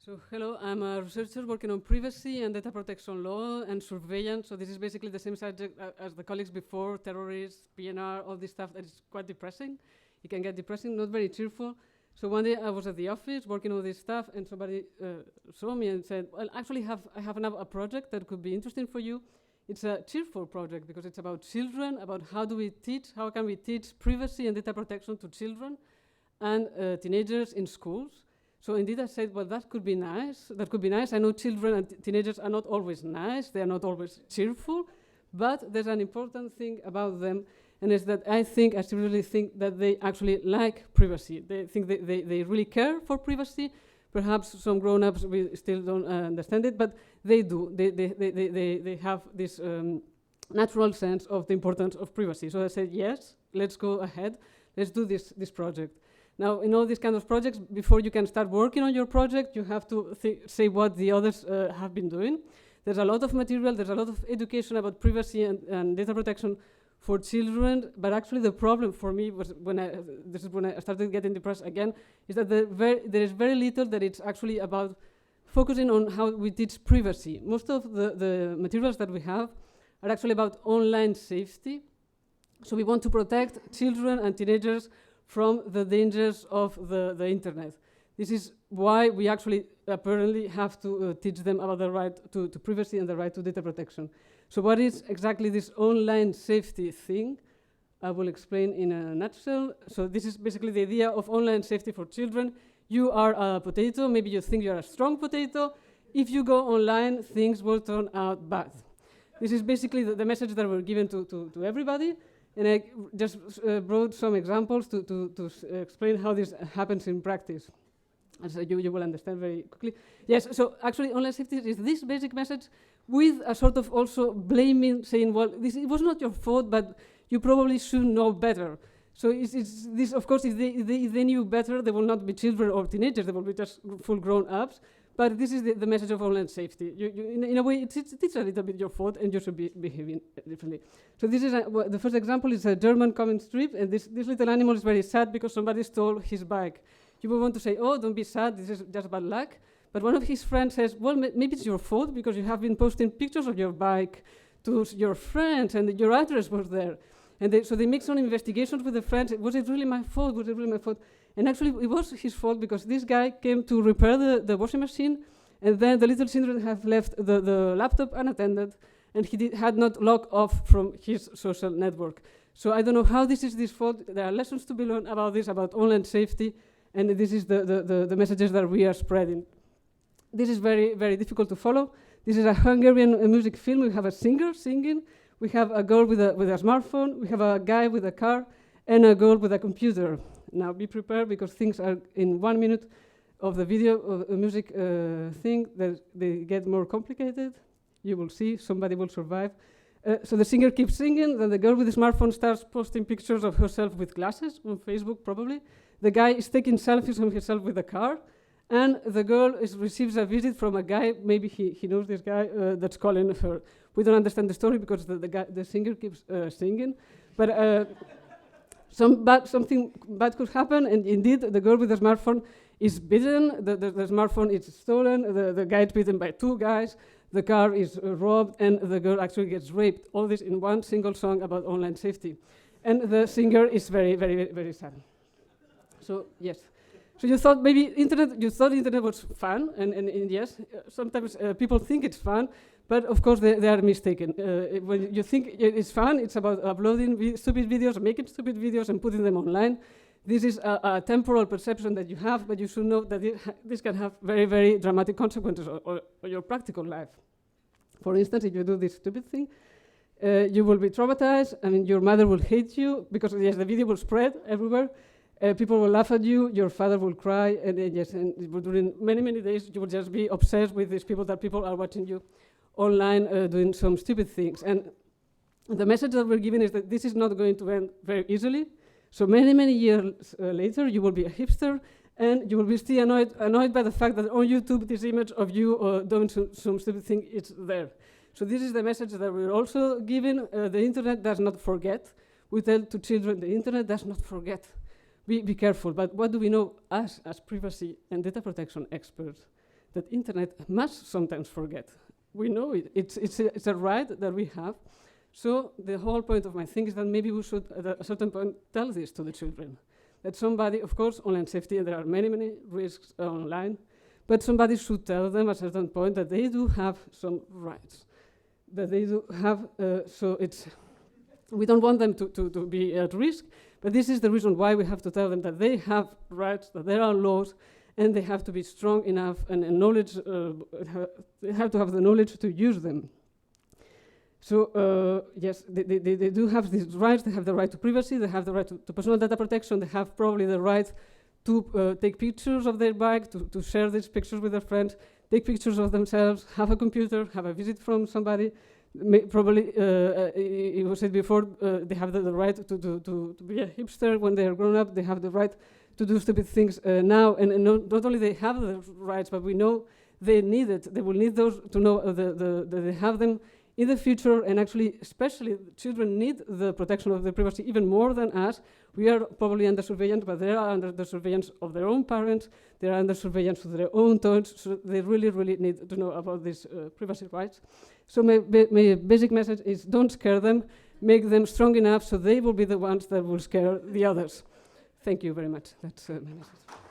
So hello, I'm a researcher working on privacy and data protection law and surveillance. So this is basically the same subject as the colleagues before, terrorists, PNR, all this stuff that is quite depressing. It can get depressing, not very cheerful. So one day I was at the office working on this stuff and somebody saw me and said, well, actually I have now a project that could be interesting for you. It's a cheerful project because it's about children, about how can we teach privacy and data protection to children and teenagers in schools. So indeed I said, well, that could be nice. That could be nice. I know children and teenagers are not always nice. They are not always cheerful. But there's an important thing about them, and it's that I really think that they actually like privacy. They think they really care for privacy. Perhaps some grown-ups we still don't understand it, but they do. They have this natural sense of the importance of privacy. So I said, yes, let's go ahead. Let's do this project. Now, in all these kind of projects, before you can start working on your project, you have to say what the others have been doing. There's a lot of material, there's a lot of education about privacy and data protection for children, but actually the problem for me was when I started getting depressed again, is that there is very little that it's actually about focusing on how we teach privacy. Most of the materials that we have are actually about online safety. So we want to protect children and teenagers from the dangers of the internet. This is why we actually apparently have to teach them about the right to privacy and the right to data protection. So what is exactly this online safety thing? I will explain in a nutshell. So this is basically the idea of online safety for children. You are a potato, maybe you think you're a strong potato. If you go online, things will turn out bad. This is basically the message that we're given to everybody. And I just brought some examples to explain how this happens in practice. And so you will understand very quickly. Yes, so actually online safety is this basic message with a sort of also blaming, saying, well, it was not your fault, but you probably should know better. So it's this, of course, if they knew better, they will not be children or teenagers, they will be just full grown-ups. But this is the message of online safety. In a way, it's a little bit your fault, and you should be behaving differently. So this is the first example is a German comic strip, and this little animal is very sad because somebody stole his bike. You will want to say, oh, don't be sad, this is just bad luck. But one of his friends says, well, maybe it's your fault because you have been posting pictures of your bike to your friends, and your address was there. And so they make some investigations with the friends. Was it really my fault? Was it really my fault? And actually, it was his fault because this guy came to repair the washing machine, and then the little children have left the laptop unattended, and he had not logged off from his social network. So I don't know how this is his fault. There are lessons to be learned about this, about online safety, and this is the messages that we are spreading. This is very, very difficult to follow. This is a Hungarian music film. We have a singer singing. We have a girl with a smartphone. We have a guy with a car, and a girl with a computer. Now be prepared because things are in 1 minute of the video of a music thing that they get more complicated. You will see, somebody will survive. So the singer keeps singing, then the girl with the smartphone starts posting pictures of herself with glasses on Facebook probably. The guy is taking selfies of himself with the car, and the girl receives a visit from a guy, maybe he knows this guy, that's calling her. We don't understand the story because the singer keeps singing, but something bad could happen, and indeed the girl with the smartphone is bitten, the smartphone is stolen, the guy is beaten by 2 guys, the car is robbed, and the girl actually gets raped. All this in one single song about online safety. And the singer is very, very, very sad. So, yes. So you thought internet was fun, and yes, sometimes people think it's fun, but of course they are mistaken. When you think it's fun, it's about uploading stupid videos, making stupid videos and putting them online. This is a temporal perception that you have, but you should know that this can have very, very dramatic consequences on your practical life. For instance, if you do this stupid thing, you will be traumatized. I mean, your mother will hate you because yes, the video will spread everywhere. People will laugh at you, your father will cry, and yes, and during many, many days you will just be obsessed with these people, that people are watching you online doing some stupid things. And the message that we're giving is that this is not going to end very easily. So many, many years later, you will be a hipster, and you will be still annoyed by the fact that on YouTube this image of you doing some stupid thing is there. So this is the message that we're also giving. The internet does not forget. We tell to children, the internet does not forget. Be careful, but what do we know as privacy and data protection experts? that internet must sometimes forget. We know it. It's a right that we have. So the whole point of my thing is that maybe we should, at a certain point, tell this to the children. That somebody, of course, online safety, there are many, many risks online, but somebody should tell them at a certain point that they do have some rights. That they do have, we don't want them to be at risk, but this is the reason why we have to tell them that they have rights, that there are laws, and they have to be strong enough and knowledge, they have to have the knowledge to use them. So yes, they do have these rights. They have the right to privacy, they have the right to personal data protection, they have probably the right to take pictures of their bike, to share these pictures with their friends, take pictures of themselves, have a computer, have a visit from somebody. Probably, it was said before, they have the right to be a hipster when they are grown up. They have the right to do stupid things now. And not only they have the rights, but we know they need it. They will need those to know that they have them in the future, and actually, especially, children need the protection of their privacy even more than us. We are probably under surveillance, but they are under the surveillance of their own parents. They are under surveillance of their own toys, so they really, really need to know about these privacy rights. So my basic message is don't scare them, make them strong enough so they will be the ones that will scare the others. Thank you very much. That's my message.